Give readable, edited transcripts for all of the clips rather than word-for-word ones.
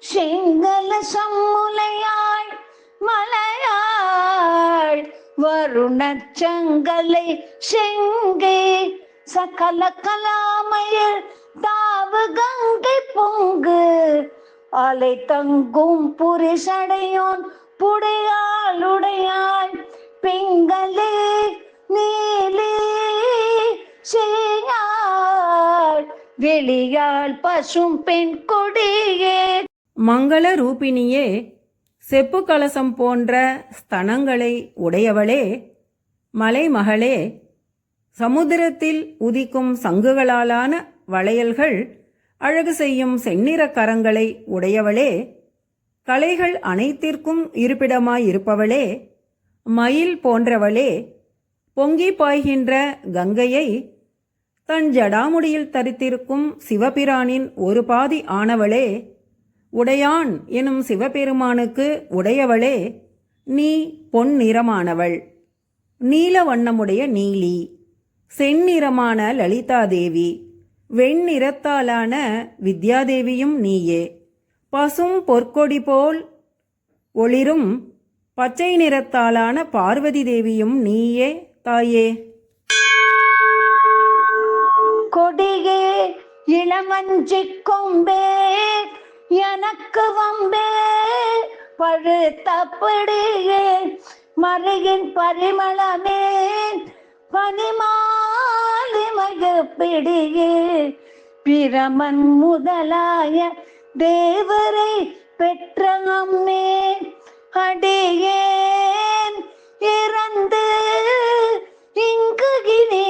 செங்கல சம்முலையாள் மலையாள் வருணச்சங்கலை செங்கே சகல கலாமையில் தாவு கங்கை பொங்கு அலை தங்கும் புரிசடையோன் புடையாளுடையாள் பிங்களே நீலி செய்யாள் வெளியாள் பசும் பெண் கொடியே. மங்கள ரூபிணியே, செப்பு கலசம் போன்ற ஸ்தனங்களை உடையவளே, மலைமகளே, சமுத்திரத்தில் உதிக்கும் சங்குகளாலான வளையல்கள் அழகு செய்யும் செந்நிற கரங்களை உடையவளே, கலைகள் அனைத்திற்கும் இருப்பிடமாயிருப்பவளே, மயில் போன்றவளே, பொங்கி பாய்கின்ற கங்கையை தன் ஜடாமுடியில் தரித்திருக்கும் சிவபிரானின் ஒரு பாதி ஆனவளே, உடையான் எனும் சிவபெருமானுக்கு உடையவளே, நீ பொன் நிறமானவள், நீல வண்ணமுடைய நீலி, செந்நிறமான லலிதாதேவி, வெண்ணிறத்தாலான வித்யாதேவியும் நீயே, பசும் பொற்கொடி போல் ஒளிரும் பச்சை நிறத்தாலான பார்வதி தேவியும் நீயே தாயே. கொடியே இளமஞ்சி கொம்பே எனக்கு வம்பே பழுத்தப்படியே மறையின் பரிமளமே பனிமாலி மகப்பிடியே பிரமன் முதலாய தேவரை பெற்ற அம்மே அடியேன் இறந்து இங்குகினே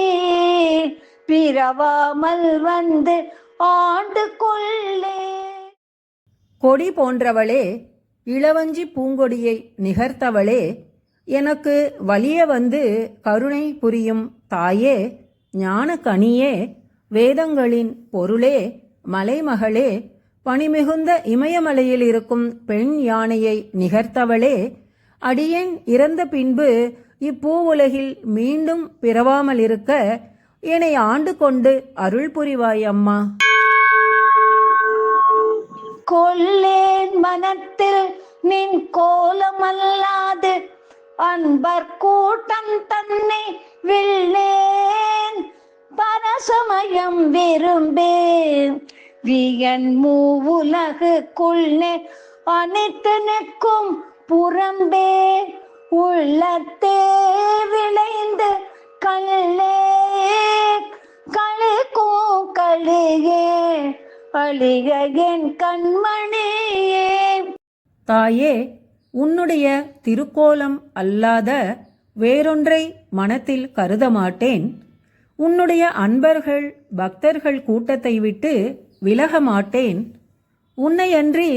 பிறவாமல் வந்து ஆண்டு கொள்ளே. கொடி போன்றவளே, இளவஞ்சி பூங்கொடியை நிகர்த்தவளே, எனக்கு வலிய வந்து கருணை புரியும் தாயே, ஞான கனியே, வேதங்களின் பொருளே, மலைமகளே, பனிமிகுந்த இமயமலையில் இருக்கும் பெண் யானையை நிகர்த்தவளே, அடியேன் இறந்த பின்பு இப்பூவுலகில் மீண்டும் பிறவாமல் இருக்க என்னை ஆண்டு கொண்டு அருள் புரிவாய் அம்மா. கொல்லேன் மனத்தில் நின் கோலமல்லாது அன்பர் கூட்டம் தன்னை வில்லேன் பரசமயம் விரும்பேன் வியன் மூவுலகுக்குள்ளே அனைத்து நிற்கும் புறம்பே உள்ளத்தே விளைந்து கல்லே கழுக்கும் கழியே அழிக என் கண்மணியே. தாயே, உன்னுடைய திருக்கோலம் அல்லாத வேறொன்றை மனத்தில் கருத மாட்டேன். உன்னுடைய அன்பர்கள் பக்தர்கள் கூட்டத்தை விட்டு விலக மாட்டேன். உன்னையன்றி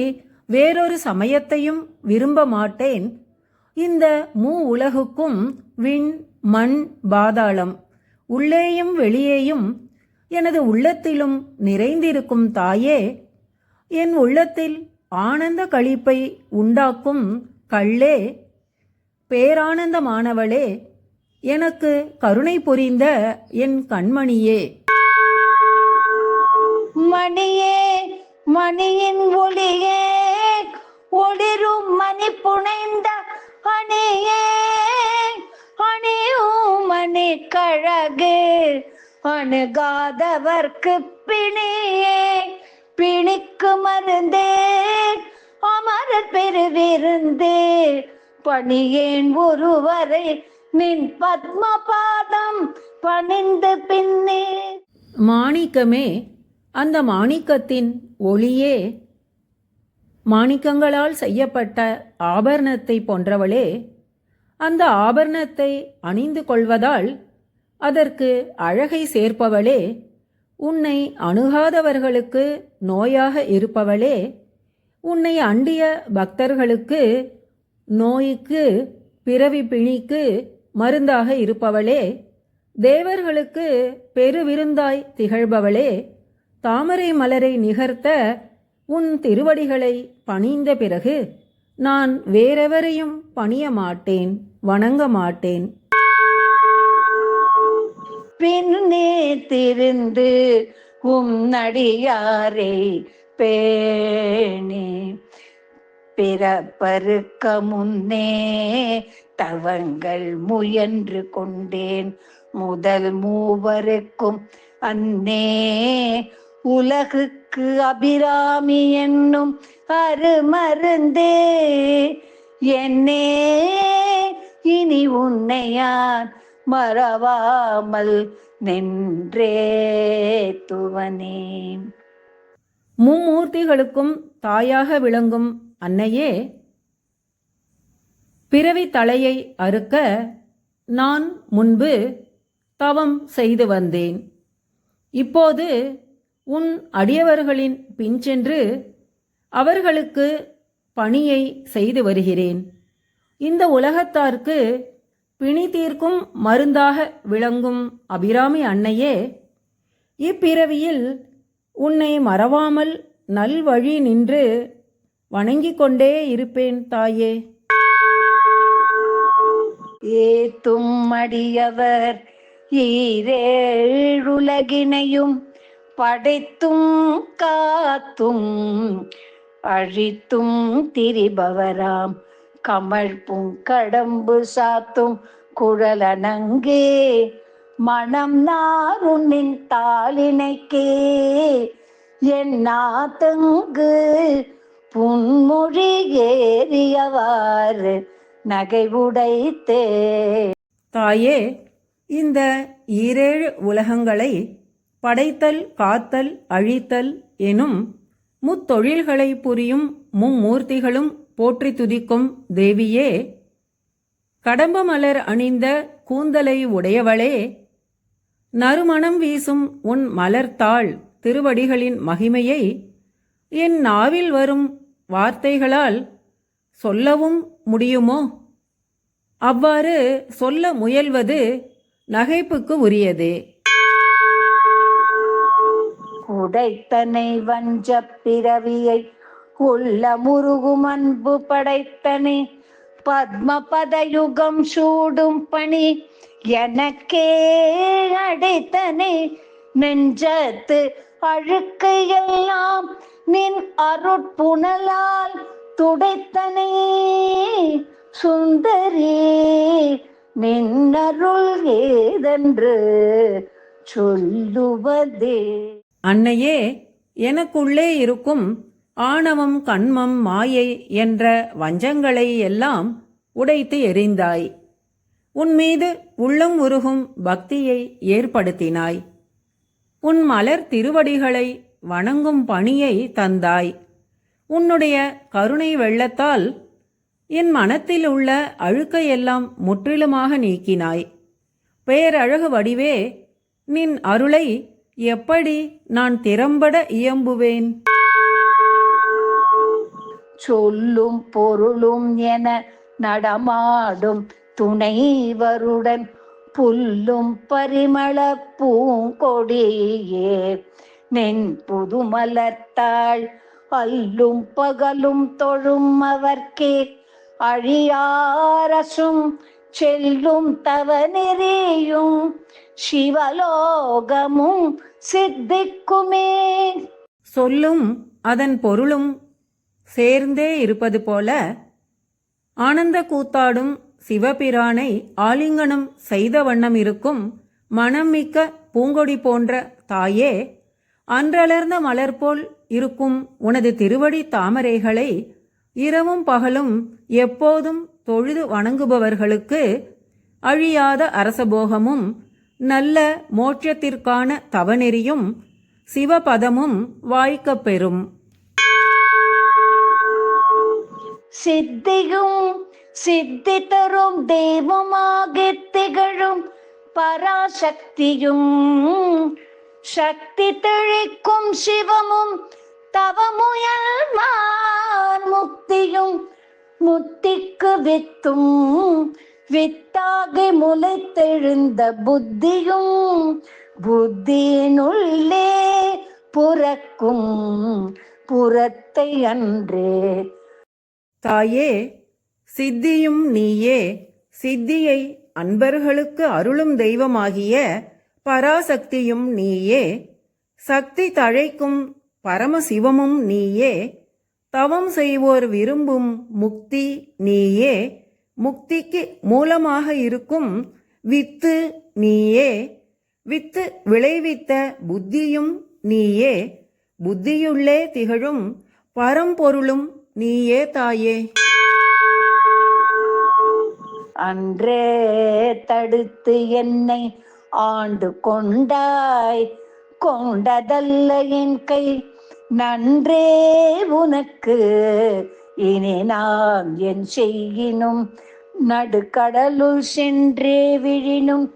வேறொரு சமயத்தையும் விரும்ப மாட்டேன். இந்த உலகுக்கும் விண் மண் பாதாளம் உள்ளேயும் வெளியேயும் எனது உள்ளத்திலும் நிறைந்திருக்கும் தாயே, என் உள்ளத்தில் ஆனந்த களிப்பை உண்டாக்கும் கள்ளே, பேரானந்தமானவளே, எனக்கு கருணை புரிந்த என் கண்மணியே. மணியே மணியின் ஒளியே ஒளிரும் மணி புனைந்த அணியே அணியும் மணி கழகு அணுகாதவர்க்கு பிணியே பிணிக்கு மருந்தே அமரர் பெருவிருந்தே பணியேன் ஒருவரை நின் பத்ம பாதம் பணிந்து பின்னே. மாணிக்கமே, அந்த மாணிக்கத்தின் ஒளியே, மாணிக்கங்களால் செய்யப்பட்ட ஆபரணத்தை போன்றவளே, அந்த ஆபரணத்தை அணிந்து கொள்வதால் அதற்கு அழகை சேர்ப்பவளே, உன்னை அணுகாதவர்களுக்கு நோயாக இருப்பவளே, உன்னை அண்டிய பக்தர்களுக்கு நோய்க்கு பிறவி பிணிக்கு மருந்தாக இருப்பவளே, தேவர்களுக்கு பெருவிருந்தாய் திகழ்பவளே, தாமரை மலரை நிகர்த்த உன் திருவடிகளை பணிந்த பிறகு நான் வேறெவரையும் பணிய மாட்டேன், வணங்க மாட்டேன். பின்னே திருந்து நடியாரை பேணி பிறப்பறுக்க முன்னே தவங்கள் முயன்று கொண்டேன். முதல் மூவருக்கும் அன்னே உலகுக்கு அபிராமி என்னும் அருமருந்தே. என்னே இனி உன்னையான் மறவாமல் நின்றே துவனே. மும்மூர்த்திகளுக்கும் தாயாக விளங்கும் அன்னையே, பிறவி தலையை அறுக்க நான் முன்பு தவம் செய்து வந்தேன். இப்போது உன் அடியவர்களின் பின் சென்று அவர்களுக்கு பணியை செய்து வருகிறேன். இந்த உலகத்தார்க்கு பிணி தீர்க்கும் மருந்தாக விளங்கும் அபிராமி அன்னையே, இப்பிறவியில் உன்னை மறவாமல் நல்வழி நின்று வணங்கிக் கொண்டே இருப்பேன் தாயே. ஏத்தும் அடியவர் ஈரேழுலகினையும் படைத்தும் காத்தும் அழித்தும் திரிபவராம் கமழ் பூங்கடம்பு சாத்தும் குழலனங்கே மனம் நாருண்ணின் தாளினைக்கே என் நாத்தங்கு புன்மொழி ஏறியவாறு நகை உடைத்தே. தாயே, இந்த ஈரேழு உலகங்களை படைத்தல் காத்தல் அழித்தல் எனும் முத்தொழில்களை புரியும் மும்மூர்த்திகளும் போற்றி துதிக்கும் தேவியே, கடம்ப மலர் அணிந்த கூந்தலை உடையவளே, நறுமணம் வீசும் உன் மலர்த்தாள் திருவடிகளின் மகிமையை என் நாவில் வரும் வார்த்தைகளால் சொல்லவும் முடியுமோ? அவ்வாறு சொல்ல முயல்வது நகைப்புக்கு உரியதே. உடைத்தனை வஞ்ச பிறவியை உள்ள முருகும் அன்பு படைத்தனை பத்ம பதயுகம் சூடும் பணி எனக்கே அடைத்தனை நெஞ்சத்து அழுக்கையெல்லாம் நின் அருட்புணலால் துடைத்தனை சுந்தரி நின்னருள் ஏதென்று சொல்லுவதே. அன்னையே, எனக்குள்ளே இருக்கும் ஆணவம் கண்மம் மாயை என்ற வஞ்சங்களை எல்லாம் உடைத்து எறிந்தாய். உன்மீது உள்ளம் உருகும் பக்தியை ஏற்படுத்தினாய். உன் மலர் திருவடிகளை வணங்கும் பணியை தந்தாய். உன்னுடைய கருணை வெள்ளத்தால் என் மனத்தில் உள்ள அழுக்கையெல்லாம் முற்றிலுமாக நீக்கினாய். பேரழகு வடிவே, நின் அருளை எப்படி நான் திறம்பட இயம்புவேன்? சொல்லும் பொருளும் என நடமாடும் துணைவருடன் புல்லும் பரிமள பூங்கொடியே நின் புதுமலர்த்தாள் அல்லும் பகலும் தொழும் அவர்க்கே அழியாரசும் செல்லும் தவநெறியும் சிவலோகமும் சித்திக்குமே. சொல்லும் அதன் பொருளும் சேர்ந்தே இருப்பது போல ஆனந்த கூத்தாடும் சிவபிரானை ஆலிங்கனம் செய்த வண்ணம் இருக்கும் மனம் மிக்க பூங்கொடி போன்ற தாயே, அன்றலர்ந்த மலர் போல் இருக்கும் உனது திருவடி தாமரைகளை இரவும் பகலும் எப்போதும் தொழுது வணங்குபவர்களுக்கு அழியாத அரசபோகமும் நல்ல மோட்சத்திற்கான தவநெறியும் சிவபதமும் வாய்க்கப் பெறும். சித்தியும் சித்தி தரும் தெய்வமாக திகழும் பராசக்தியும் சக்தி தெளிக்கும் சிவமும் தவமுயல்மார் முக்தியும் முத்திக்கு வித்தும் வித்தாகி முளைத்தெழுந்த புத்தியும் புத்தியினுள்ளே புறக்கும் புறத்தை அன்றே. தாயே, சித்தியும் நீயே, சித்தியை அன்பர்களுக்கு அருளும் தெய்வமாகிய பராசக்தியும் நீயே, சக்தி தழைக்கும் பரமசிவமும் நீயே, தவம் செய்வோர் விரும்பும் முக்தி நீயே, முக்திக்கு மூலமாக இருக்கும் வித்து நீயே, வித்து விளைவித்த புத்தியும் நீயே, புத்தியுள்ளே திகழும் பரம்பொருளும் நீயே தாயே. அன்றே தடுத்து என்னை ஆண்டு கொண்டாய், கொண்டதல்ல என் கை நன்றே உனக்கு. இனி நான் என் செய்யினும் நடுக்கடலுள் சென்றே விழினும்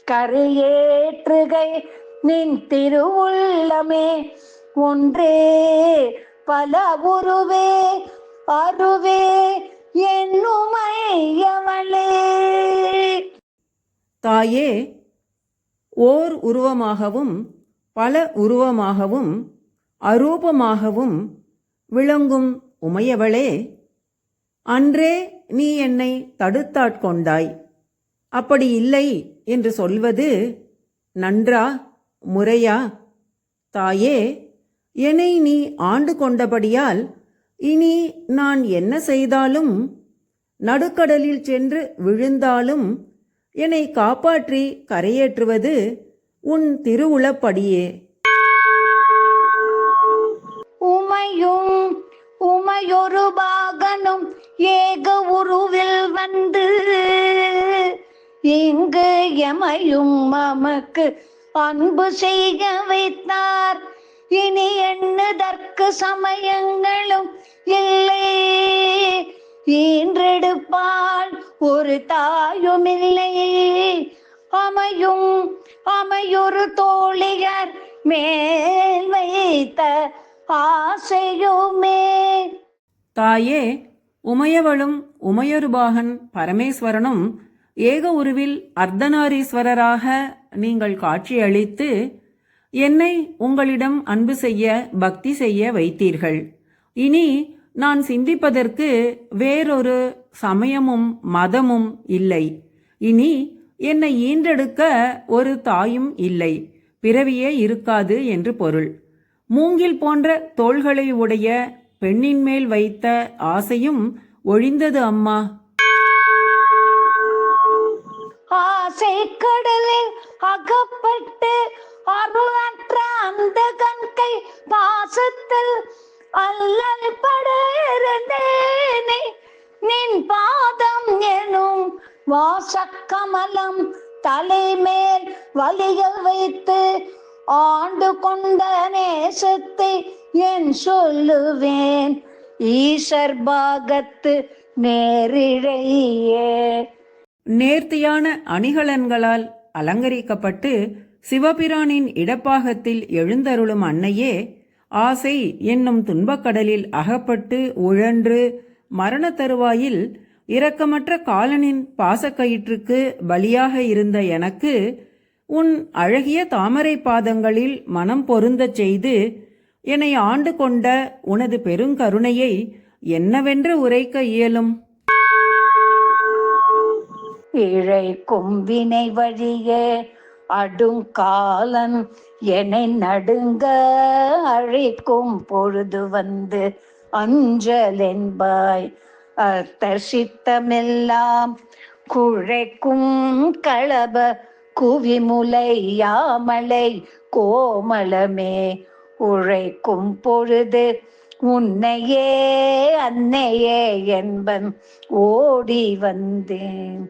கரையேற்றுகை நின் திருவுள்ளமே. ஒன்றே பல உருவே அருவே என்னுமையவளே. தாயே, ஓர் உருவமாகவும் பல உருவமாகவும் அரூபமாகவும் விளங்கும் உமையவளே, அன்றே நீ என்னை தடுத்தாட்கொண்டாய். அப்படி இல்லை என்று சொல்வது நன்றா, முறையா? தாயே, என்னை நீ ஆண்டு கொண்டபடியால் இனி நான் என்ன செய்தாலும், நடுக்கடலில் சென்று விழுந்தாலும் என்னை காப்பாற்றி கரையேற்றுவது உன் திருவுளப்படியே. உமையும் உமையொரு பாகனும் ஏக உருவில் வந்து இங்கு எமையும் மமக்கு அன்பு செய்ய வைத்தார். இனி எண்ணுதற்கு சமயங்களும் இல்லை, ஈன்றெடுப்பாள் ஒரு தாயும் இல்லை. அமையும் அமையொரு தோழியர் மேல் வைத்த ஆசையுமே. தாயே, உமையவளும் உமையொருபாகன் பரமேஸ்வரனும் ஏக உருவில் அர்த்தநாரீஸ்வரராக நீங்கள் காட்சியளித்து என்னை உங்களிடம் அன்பு செய்ய பக்தி செய்ய வைத்தீர்கள். இனி நான் சிந்திப்பதற்கு வேறொரு சமயமும் மதமும் இல்லை. இனி என்னை ஈன்றெடுக்க ஒரு தாயும் இல்லை, பிறவியே இருக்காது என்று பொருள். மூங்கில் போன்ற தோள்களை உடைய பெண்ணின் மேல் வைத்த ஆசையும் ஒழிந்தது அம்மா. ஆசை கடலில் அகப்பட்டு அருளற்ற அந்த கண்கை பாசத்தில் அல்லல் படர்ந்தேனே. நின் பாதம் எனும் வாசக்கமலம் தலைமேல் வலிய வைத்து ஆண்டு கொண்ட நேசத்தை என் சொல்லுவேன் ஈசர் பாகத்து நேரிழையே. நேர்த்தியான அணிகலன்களால் அலங்கரிக்கப்பட்டு சிவபிரானின் இடப்பாகத்தில் எழுந்தருளும் அன்னையே, ஆசை என்னும் துன்பக்கடலில் அகப்பட்டு உழன்று மரண தருவாயில் இரக்கமற்ற காலனின் பாசக்கயிற்றுக்கு பலியாக இருந்த எனக்கு உன் அழகிய தாமரை பாதங்களில் மனம் பொருந்தச் செய்து என்னை ஆண்டு கொண்ட உனது பெருங்கருணையை என்னவென்று உரைக்க இயலும்? இழைக்கும் வினை வழியே அடுங்காலன் என்னை நடுங்க அழைக்கும் பொழுது வந்து அஞ்சல் என்பாய். அர்த்த சித்தமெல்லாம் குழைக்கும் களப குவிமுலை யாமலை கோமளமே. உழைக்கும் பொழுது உன்னையே அன்னையே என்பன் ஓடி வந்தேன்.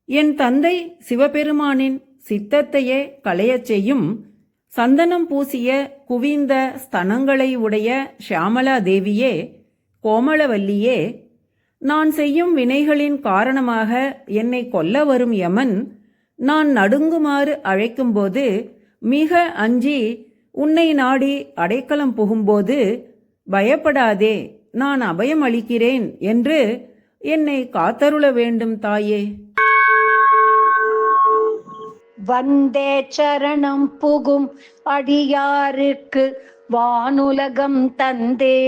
என் தந்தை சிவபெருமானின் சித்தத்தையே களையச் செய்யும் சந்தனம் பூசிய குவிந்த ஸ்தனங்களை உடைய ஷியாமலா தேவியே, கோமளவல்லியே, நான் செய்யும் வினைகளின் காரணமாக என்னை கொல்ல வரும் யமன் நான் நடுங்குமாறு அழைக்கும்போது மிக அஞ்சி உன்னை நாடி அடைக்கலம் புகும்போது பயப்படாதே, நான் அபயம் அளிக்கிறேன் என்று என்னை காத்தருள வேண்டும் தாயே. வந்தே சரணம் புகும் அடியாருக்கு வானுலகம் தந்தே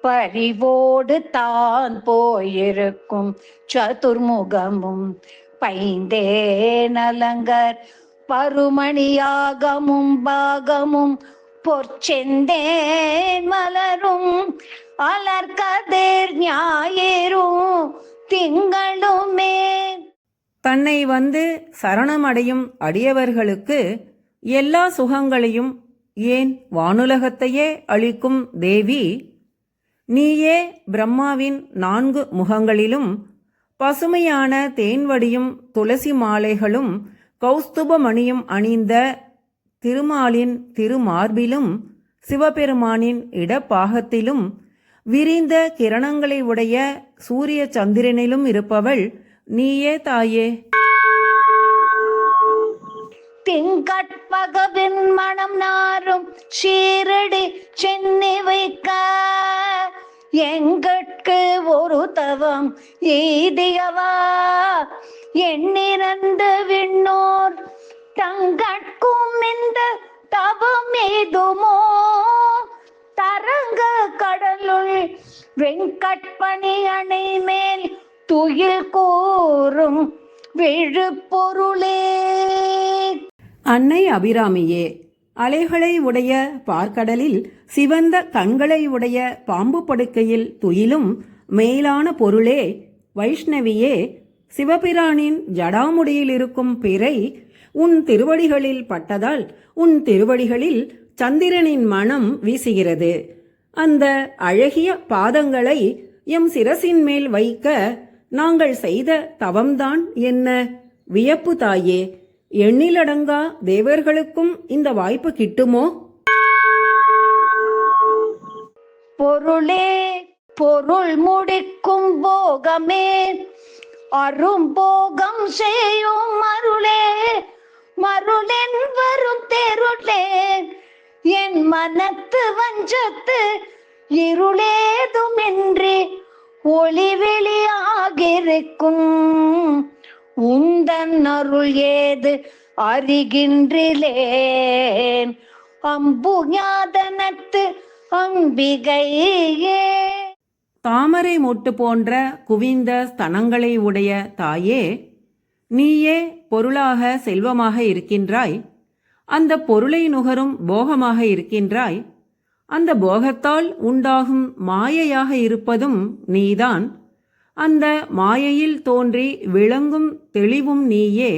பரிவோடு தான் போயிருக்கும் சதுர்முகமும் பைந்தே நலங்கர் பருமணியாகமும் பாகமும் பொற்செந்தேன் மலரும் அலர்கதிர் ஞாயிறும் திங்களுமே. தன்னை வந்து சரணமடையும் அடியவர்களுக்கு எல்லா சுகங்களையும் ஏன் வானுலகத்தையே அளிக்கும் தேவி, நீயே பிரம்மாவின் 4 முகங்களிலும் பசுமையான தேன்வடியும் துளசி மாலைகளும் கௌஸ்துபமணியும் அணிந்த திருமாலின் திருமார்பிலும் சிவபெருமானின் இடப்பாகத்திலும் விரிந்த கிரணங்களை உடைய சூரிய சந்திரனிலும் இருப்பவள் நீயே தாயே. திங்கட்பகவின் மனம் நாரும் ஷீரடி சென்னி வைக்க எங்கட்கு ஒரு தவம் எய்தியவா எண்ணிறந்து விண்ணோர் தங்கட்கும் இந்த தவம் ஏதுமோ தரங்க கடலுள் வெங்கட்பணி அணை மேல் துயில் கூறும் விழுப்பொருளே. அன்னை அபிராமியே, அலைகளை உடைய பார்க்கடலில் சிவந்த கண்களை உடைய பாம்பு படுக்கையில் துயிலும் மேலான பொருளே, வைஷ்ணவியே, சிவபிரானின் ஜடாமுடியில் இருக்கும் பிறை உன் திருவடிகளில் பட்டதால் உன் திருவடிகளில் சந்திரனின் மனம் வீசுகிறது. அந்த அழகிய பாதங்களை எம் சிரசின் மேல் வைக்க நாங்கள் செய்த தவம்தான் என்ன? வியப்பு தாயே. எண்ணிலடங்கா தேவர்களுக்கும் இந்த வாய்ப்பு கிட்டுமோ? பொருளே, பொருள் முடிக்கும் போகமே, அரும்போகம் செய்யும் மருளே, மருளென் வரும் தெருளே, என் மனத்து வஞ்சத்து இருளேதுமின்றி ஒளி வெளியாகிருக்கும் உந்தன் அருள் ஏது அறிகின்றிலேன் அம்புஞாதனத்து அம்பிகையே. தாமரை மொட்டு போன்ற குவிந்த ஸ்தனங்களை உடைய தாயே, நீயே பொருளாக செல்வமாக இருக்கின்றாய். அந்த பொருளை நுகரும் போகமாக இருக்கின்றாய். அந்த போகத்தால் உண்டாகும் மாயையாக இருப்பதும் நீதான். அந்த மாயையில் தோன்றி விளங்கும் தெளிவும் நீயே.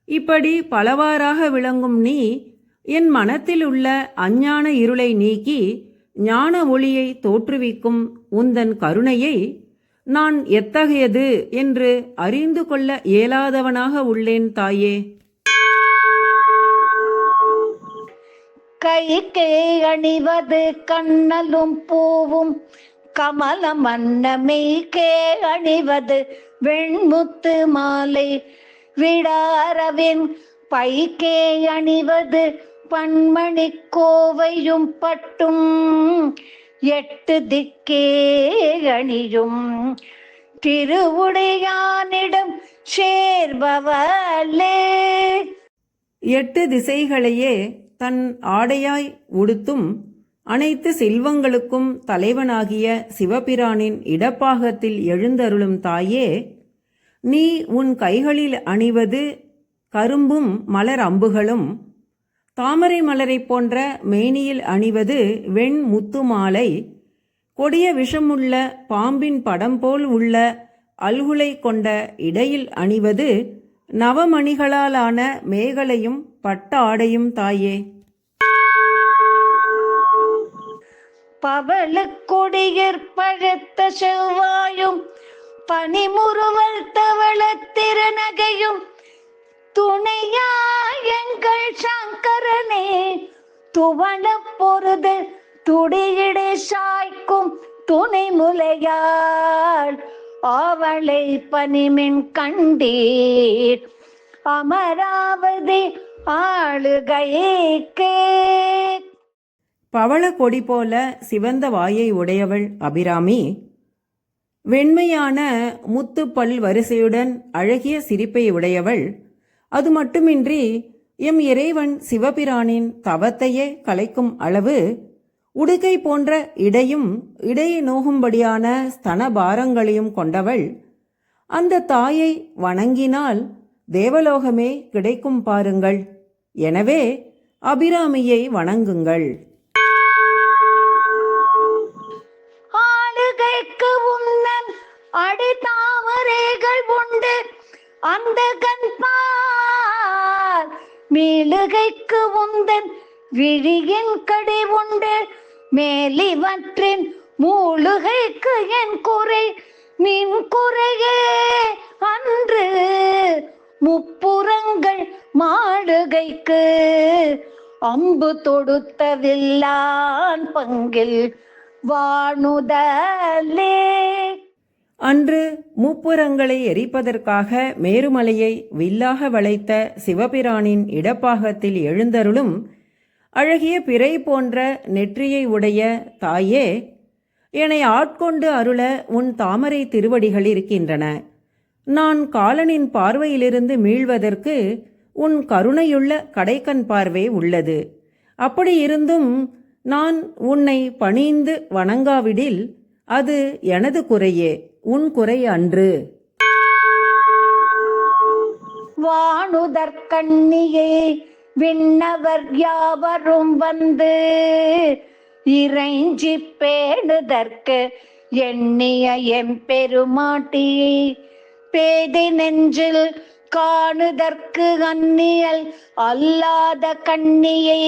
இப்படி பலவாறாக விளங்கும் நீ என் மனத்தில் உள்ள அஞ்ஞான இருளை நீக்கி ஞான ஒளியை தோற்றுவிக்கும் உந்தன் கருணையை நான் எத்தகையது என்று அறிந்து கொள்ள இயலாதவனாக உள்ளேன் தாயே. கைக்கே அணிவது கண்ணலும் பூவும் கமலம் அன்னமெய்க்கே அணிவது வெண்முத்து மாலை விடாரவின் பைக்கே அணிவது பன்மணி கோவையும் பட்டும் 8 திக்கே அணியும் திருவுடையானிடம் சேர்பவளே. 8 திசைகளையே தன் ஆடையாய் உடுத்தும் அனைத்து செல்வங்களுக்கும் தலைவனாகிய சிவபிரானின் இடப்பாகத்தில் எழுந்தருளும் தாயே, நீ உன் கைகளில் அணிவது கரும்பும் மலர் அம்புகளும், தாமரை மலரை போன்ற மேனியில் அணிவது வெண் முத்து மாலை, கொடிய விஷமுள்ள பாம்பின் படம் போல் உள்ள அல்குலை கொண்ட இடையில் அணிவது நவமணிகளாலான மேகலையும் பட்ட ஆடையும் தாயே. பவளக்கொடியற் பழுத்த செவ்வாயும் பனிமுறுவல் தவள திருநகையும் துணையாயங்கள் சங்கரனே துவள பொருது துடியிடை சாய்க்கும் துணை முலையாள் அவளை பனிமின் கண்டீர் அமராவதி ஆளுகைக்கே. பவள கொடி போல சிவந்த வாயை உடையவள் அபிராமி, வெண்மையான முத்துப்பல் வரிசையுடன் அழகிய சிரிப்பை உடையவள். அது மட்டுமின்றி எம் இறைவன் சிவபிரானின் தவத்தையே கலைக்கும் அளவு உடுக்கை போன்ற இடையும் இடையை நோகும்படியான ஸ்தனபாரங்களையும் கொண்டவள். அந்த தாயை வணங்கினால் தேவலோகமே கிடைக்கும் பாருங்கள். எனவே அபிராமியை வணங்குங்கள். அடி தாமரைகள் உண்டு அந்த கண்பால் மீளுகைக்கு உந்தன் விழியின் கடி உண்டு மேலிவற்றின் மூழுகைக்கு என் குறை நின் குறையே அன்று முப்புறங்கள் மாடுகைக்கு அம்பு தொடுத்ததில்லான் பங்கில் வாணுதலே. அன்று முப்புறங்களை எரிப்பதற்காக மேருமலையை வில்லாக வளைத்த சிவபிரானின் இடப்பாகத்தில் எழுந்தருளும் அழகிய பிறை போன்ற நெற்றியை உடைய தாயே, என்னை ஆட்கொண்டு அருள உன் தாமரை திருவடிகள் இருக்கின்றன. நான் காலனின் பார்வையிலிருந்து மீள்வதற்கு உன் கருணையுள்ள கடைக்கண் பார்வை உள்ளது. அப்படி இருந்தும் நான் உன்னை பணிந்து வணங்காவிடில் அது எனது குறையே, உன் குறை அன்று. வானுதற்கண்ணியே விண்ணவர் யாவரும் வந்து இறைஞ்சி பேணுதற்கு எண்ணிய எம்பெருமாட்டியை பேதை நெஞ்சில் காணுதற்கு அந்நியல் அல்லாத கண்ணியை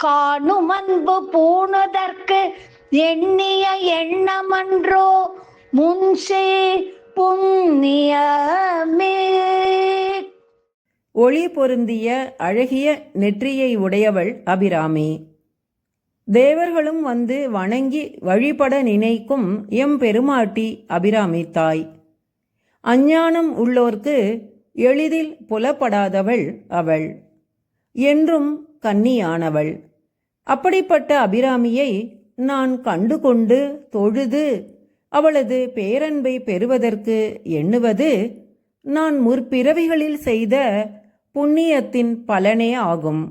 காணும் அன்பு பூணுதற்கு எண்ணிய எண்ணமன்றோ முன்சே புண்ணியமே. ஒளி பொருந்திய அழகிய நெற்றியை உடையவள் அபிராமி. தேவர்களும் வந்து வணங்கி வழிபட நினைக்கும் எம் பெருமாட்டி அபிராமி தாய். அஞ்ஞானம் உள்ளோர்க்கு எளிதில் புலப்படாதவள் அவள், என்றும் கன்னியானவள். அப்படிப்பட்ட அபிராமியை நான் கண்டு கொண்டு தொழுது அவளது பேரன்பை பெறுவதற்கு எண்ணுவது நான் முற்பிறவிகளில் செய்த புண்ணியத்தின் பலனே ஆகும்.